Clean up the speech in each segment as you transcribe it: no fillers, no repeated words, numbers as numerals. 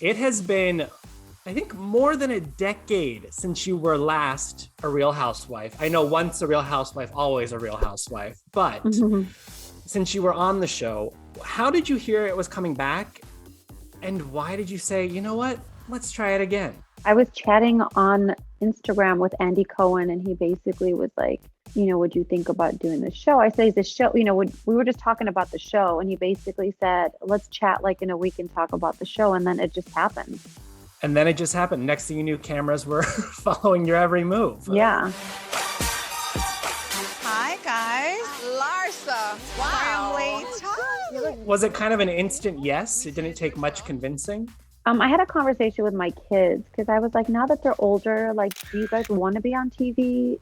It has been, I think, more than a decade since you were last a Real Housewife. I know once a Real Housewife, always a Real Housewife. But since you were on the show, how did you hear it was coming back? And why did you say, you know what, let's try it again? I was chatting on Instagram with Andy Cohen, and he basically was like, would you think about doing the show? I say, the show, we were just talking about the show, and he basically said, let's chat like in a week and talk about the show. And then it just happened. And then it just happened. Next thing you knew, cameras were following your every move. Yeah. Hi, guys. Larsa. Wow. Was it kind of an instant yes? It didn't take much convincing? I had a conversation with my kids because I was like, now that they're older, like, do you guys want to be on TV?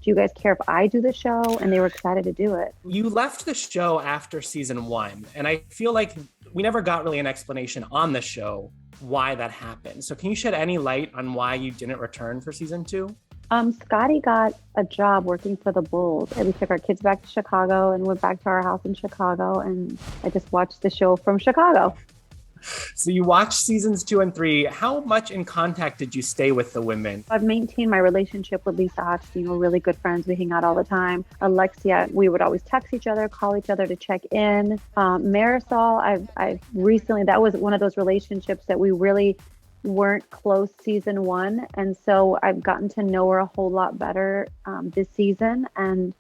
Do you guys care if I do the show? And they were excited to do it. You left the show after season 1, and I feel like we never got really an explanation on the show why that happened. So can you shed any light on why you didn't return for season 2? Scotty got a job working for the Bulls, and we took our kids back to Chicago and went back to our house in Chicago, and I just watched the show from Chicago. So you watched seasons 2 and 3. How much in contact did you stay with the women? I've maintained my relationship with Lisa Hochstein. We're really good friends. We hang out all the time. Alexia, we would always text each other, call each other to check in. Marisol, I've recently, that was one of those relationships that we really weren't close season 1. And so I've gotten to know her a whole lot better this season. And,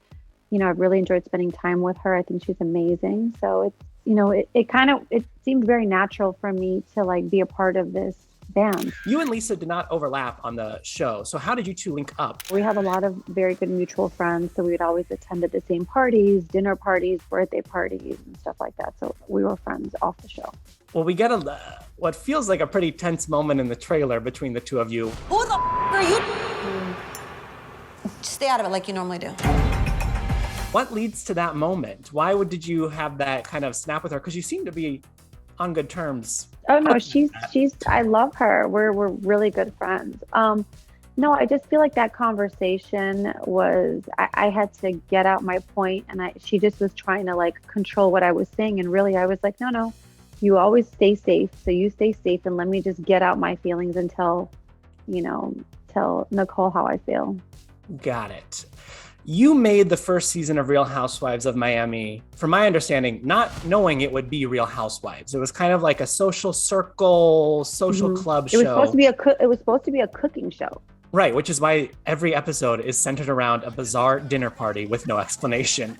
I've really enjoyed spending time with her. I think she's amazing. So it's, it seemed very natural for me to like be a part of this band. You and Lisa did not overlap on the show. So how did you two link up? We have a lot of very good mutual friends. So we would always attend at the same parties, dinner parties, birthday parties, and stuff like that. So we were friends off the show. Well, we get what feels like a pretty tense moment in the trailer between the two of you. Who the are you? Just stay out of it like you normally do. What leads to that moment? Why did you have that kind of snap with her? Because you seem to be on good terms. Oh no, she's I love her. We're really good friends. No, I just feel like that conversation was, I had to get out my point, and she just was trying to like control what I was saying. And really I was like, no, you always stay safe. So you stay safe and let me just get out my feelings and tell Nicole how I feel. Got it. You made the first season of Real Housewives of Miami, from my understanding, not knowing it would be Real Housewives. It was kind of like a social circle, social club show. It was supposed to be a cooking show. Right, which is why every episode is centered around a bizarre dinner party with no explanation.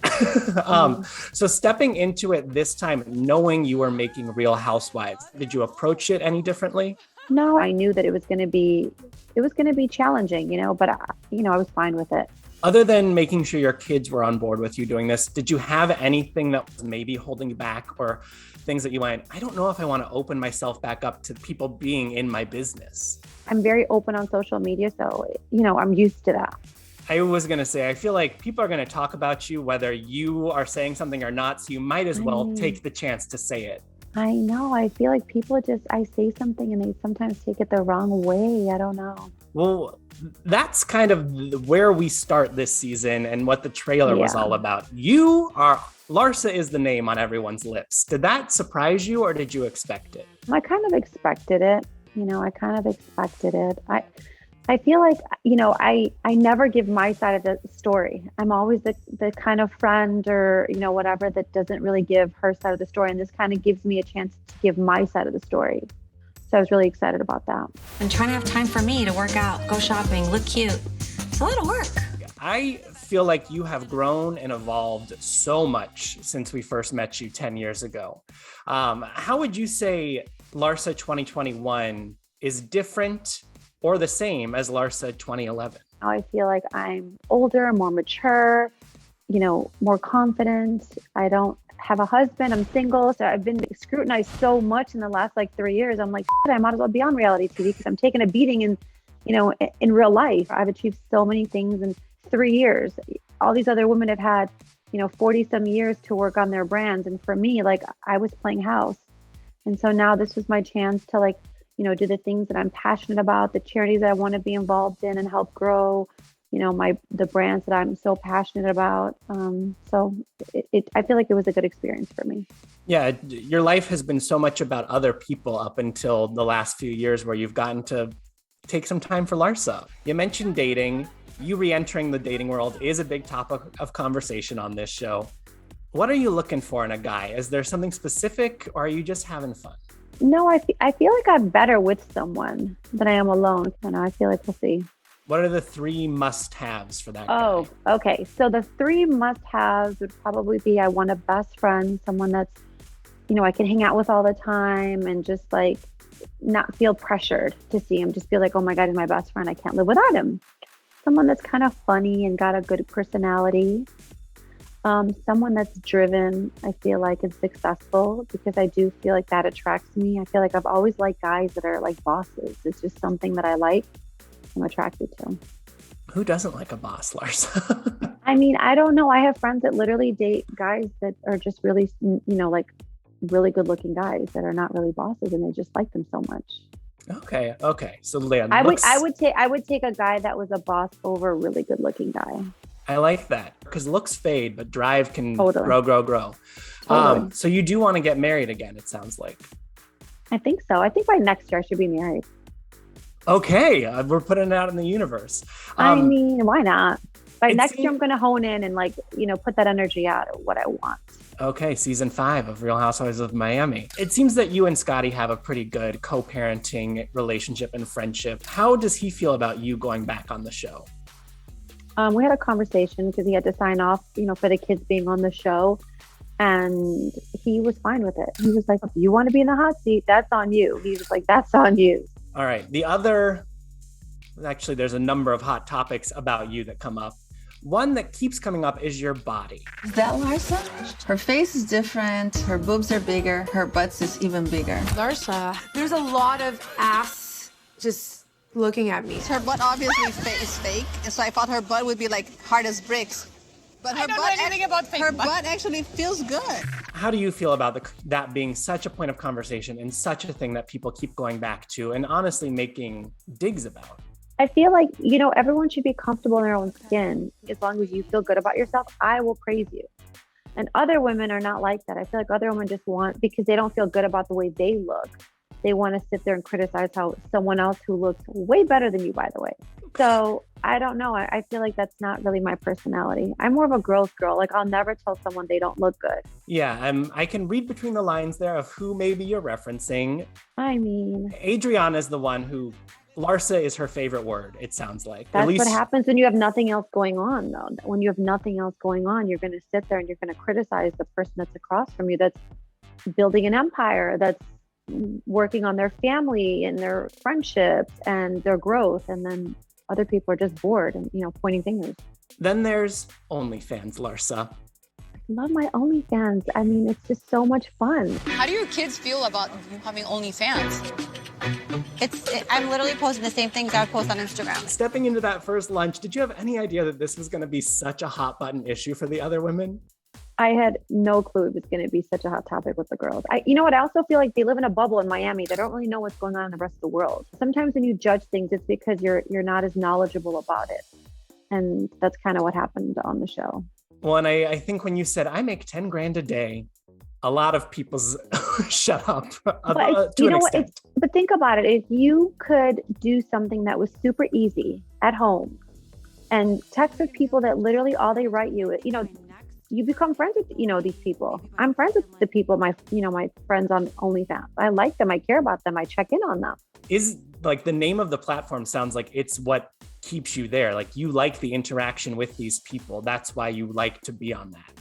So stepping into it this time, knowing you were making Real Housewives, did you approach it any differently? No, I knew that it was going to be challenging, but I was fine with it. Other than making sure your kids were on board with you doing this, did you have anything that was maybe holding you back, or things that you went, I don't know if I want to open myself back up to people being in my business? I'm very open on social media, so, I'm used to that. I was going to say, I feel like people are going to talk about you whether you are saying something or not, so you might as well take the chance to say it. I know. I feel like people I say something and they sometimes take it the wrong way. I don't know. Well, that's kind of where we start this season and what the trailer was all about. Larsa is the name on everyone's lips. Did that surprise you, or did you expect it? I kind of expected it. I feel like, I never give my side of the story. I'm always the kind of friend or, whatever that doesn't really give her side of the story. And this kind of gives me a chance to give my side of the story. So I was really excited about that. I'm trying to have time for me to work out, go shopping, look cute. It's a lot of work. I feel like you have grown and evolved so much since we first met you 10 years ago. How would you say Larsa 2021 is different or the same as Larsa 2011? I feel like I'm older, more mature, more confident. I don't have a husband. I'm single. So I've been scrutinized so much in the last 3 years. I'm like, I might as well be on reality TV because I'm taking a beating in real life. I've achieved so many things in 3 years. All these other women have had, 40 some years to work on their brands. And for me, I was playing house. And so now this was my chance to do the things that I'm passionate about, the charities that I want to be involved in and help grow, the brands that I'm so passionate about. So I feel like it was a good experience for me. Yeah, your life has been so much about other people up until the last few years where you've gotten to take some time for Larsa. You mentioned dating. You re-entering the dating world is a big topic of conversation on this show. What are you looking for in a guy? Is there something specific, or are you just having fun? No, I feel like I'm better with someone than I am alone. I feel like we'll see. What are the 3 must-haves for that guy? Okay. So the 3 must-haves would probably be, I want a best friend, someone that's, I can hang out with all the time and just like not feel pressured to see him. Just feel like, oh my God, he's my best friend. I can't live without him. Someone that's kind of funny and got a good personality. Someone that's driven, I feel like, is successful, because I do feel like that attracts me. I feel like I've always liked guys that are like bosses. It's just something that I like. I'm attracted to. Who doesn't like a boss, Larsa? I mean, I don't know. I have friends that literally date guys that are just really, like really good looking guys that are not really bosses, and they just like them so much. Okay. So Leah, I would take a guy that was a boss over a really good looking guy. I like that, because looks fade, but drive can totally. grow. Totally. So you do want to get married again, it sounds like. I think so. I think by next year I should be married. Okay, we're putting it out in the universe. I mean, why not? By next year, I'm going to hone in and put that energy out of what I want. Okay, season 5 of Real Housewives of Miami. It seems that you and Scotty have a pretty good co-parenting relationship and friendship. How does he feel about you going back on the show? We had a conversation because he had to sign off, for the kids being on the show. And he was fine with it. He was like, if you want to be in the hot seat, that's on you. He was like, that's on you. All right. Actually, there's a number of hot topics about you that come up. One that keeps coming up is your body. Is that Larsa? Her face is different. Her boobs are bigger. Her butt's is even bigger. Larsa, there's a lot of ass just looking at me. Her butt obviously is fake, and so I thought her butt would be like hard as bricks. But her butt actually feels good. How do you feel about that being such a point of conversation and such a thing that people keep going back to and honestly making digs about? I feel like, everyone should be comfortable in their own skin. As long as you feel good about yourself, I will praise you. And other women are not like that. I feel like other women just want, because they don't feel good about the way they look, they want to sit there and criticize how someone else who looks way better than you, by the way. So I don't know. I feel like that's not really my personality. I'm more of a girl's girl. Like, I'll never tell someone they don't look good. Yeah, I can read between the lines there of who maybe you're referencing. I mean, Adriana is the one who, Larsa is her favorite word, it sounds like. That's what happens when you have nothing else going on, though. When you have nothing else going on, you're going to sit there and you're going to criticize the person that's across from you, that's building an empire, that's working on their family and their friendships and their growth. And then other people are just bored and, pointing fingers. Then there's OnlyFans, Larsa. Love my OnlyFans. I mean, it's just so much fun. How do your kids feel about you having OnlyFans? I'm literally posting the same things I would post on Instagram. Stepping into that first lunch, did you have any idea that this was going to be such a hot button issue for the other women? I had no clue it was going to be such a hot topic with the girls. I also feel like they live in a bubble in Miami. They don't really know what's going on in the rest of the world. Sometimes when you judge things, it's because you're not as knowledgeable about it. And that's kind of what happened on the show. Well, and I think when you said, I make 10 grand a day, a lot of people's shut up to an extent. But think about it. If you could do something that was super easy at home and text with people that literally all they write you, you become friends with, these people. I'm friends with the people, my friends on OnlyFans. I like them. I care about them. I check in on them. Is like the name of the platform sounds like it's what keeps you there. Like you like the interaction with these people. That's why you like to be on that.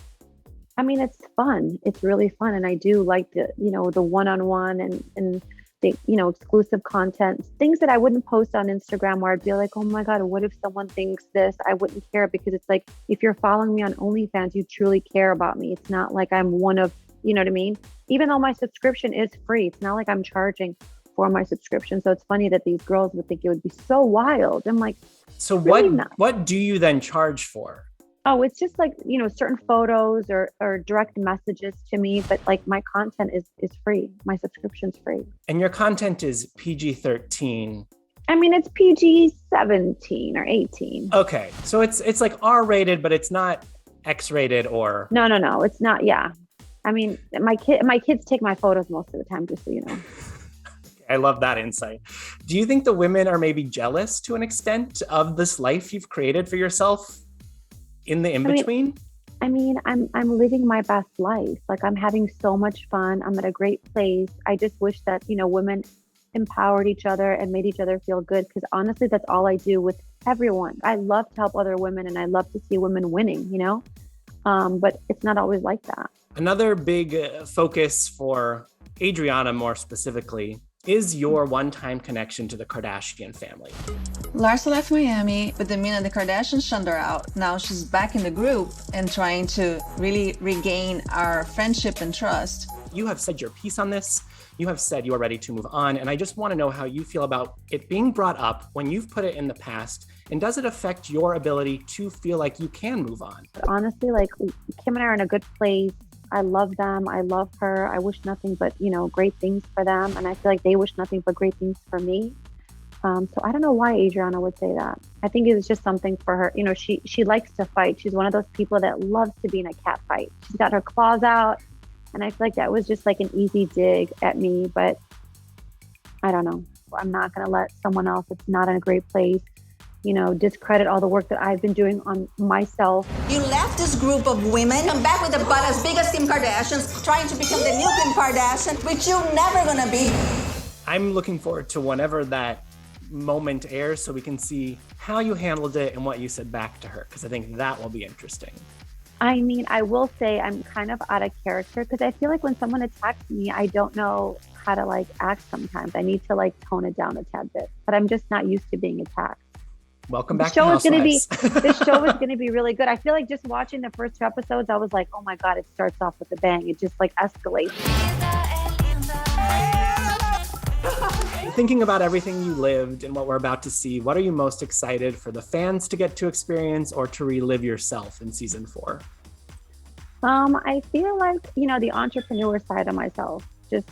I mean, it's fun. It's really fun. And I do like the one-on-one and the, exclusive content, things that I wouldn't post on Instagram where I'd be like, oh my God, what if someone thinks this? I wouldn't care, because it's like, if you're following me on OnlyFans, you truly care about me. It's not like I'm one of, you know what I mean? Even though my subscription is free, it's not like I'm charging for my subscription. So it's funny that these girls would think it would be so wild. I'm like, so really what do you then charge for? Oh, it's just like, certain photos or direct messages to me. But like my content is free. My subscription's free. And your content is PG-13. I mean, it's PG-17 or 18. Okay, so it's like R-rated, but it's not X-rated or... No, it's not. Yeah, I mean, my kids take my photos most of the time, just so you know. I love that insight. Do you think the women are maybe jealous to an extent of this life you've created for yourself in the in-between? I mean, I'm living my best life. Like, I'm having so much fun. I'm at a great place. I just wish that, women empowered each other and made each other feel good. Because honestly, that's all I do with everyone. I love to help other women and I love to see women winning, but it's not always like that. Another big focus for Adriana, more specifically, is your one-time connection to the Kardashian family. Larsa left Miami, but the minute the Kardashians shunned her out, now she's back in the group and trying to really regain our friendship and trust. You have said your piece on this. You have said you are ready to move on. And I just want to know how you feel about it being brought up when you've put it in the past. And does it affect your ability to feel like you can move on? Honestly, like, Kim and I are in a good place. I love them. I love her. I wish nothing but, great things for them. And I feel like they wish nothing but great things for me. So I don't know why Adriana would say that. I think it was just something for her. She likes to fight. She's one of those people that loves to be in a cat fight. She's got her claws out. And I feel like that was just like an easy dig at me. But I don't know. I'm not going to let someone else that's not in a great place discredit all the work that I've been doing on myself. You left this group of women, come back with a butt as big as Kim Kardashian's, trying to become the new Kim Kardashian, which you're never gonna be. I'm looking forward to whenever that moment airs so we can see how you handled it and what you said back to her, because I think that will be interesting. I mean, I will say I'm kind of out of character because I feel like when someone attacks me, I don't know how to act sometimes. I need to tone it down a tad bit, but I'm just not used to being attacked. Welcome back to Housewives. This show is going to be really good. I feel like just watching the first 2 episodes, I was like, oh my God, it starts off with a bang. It just escalates. Thinking about everything you lived and what we're about to see, what are you most excited for the fans to get to experience or to relive yourself in season 4? I feel like, the entrepreneur side of myself, just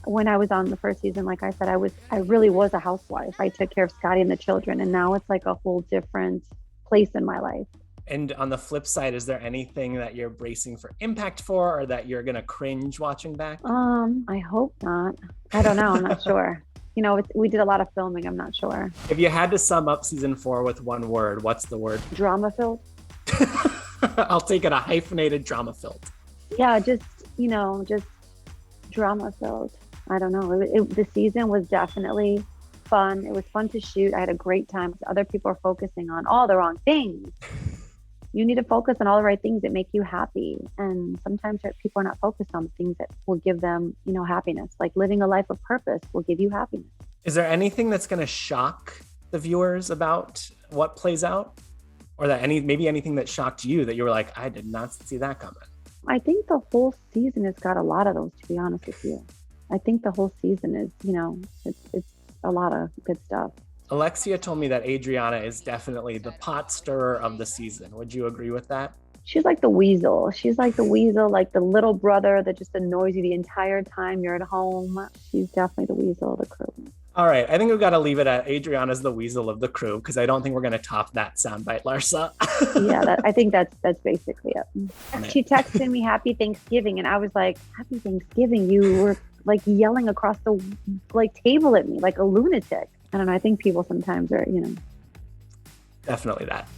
when I was on the first season, like I said, I really was a housewife. I took care of Scotty and the children, and now it's like a whole different place in my life. And on the flip side, is there anything that you're bracing for impact for, or that you're gonna cringe watching back? I hope not. I don't know. I'm not sure. We did a lot of filming. I'm not sure. If you had to sum up season 4 with one word, what's the word? Drama filled. I'll take it, a hyphenated drama filled. Yeah, just drama filled. I don't know. The season was definitely fun. It was fun to shoot. I had a great time. Other people are focusing on all the wrong things. You need to focus on all the right things that make you happy. And sometimes people are not focused on the things that will give them, happiness. Like living a life of purpose will give you happiness. Is there anything that's going to shock the viewers about what plays out? Or that maybe anything that shocked you that you were like, I did not see that coming? I think the whole season has got a lot of those, to be honest with you. I think the whole season is, it's a lot of good stuff. Alexia told me that Adriana is definitely the pot stirrer of the season. Would you agree with that? She's like the weasel. She's like the weasel, like the little brother that just annoys you the entire time you're at home. She's definitely the weasel of the crew. All right. I think we've got to leave it at Adriana's the weasel of the crew, because I don't think we're going to top that soundbite, Larsa. Yeah, I think that's basically it. She texted me Happy Thanksgiving, and I was like, Happy Thanksgiving? You were yelling across the table at me like a lunatic. I don't know. I think people sometimes are, Definitely that.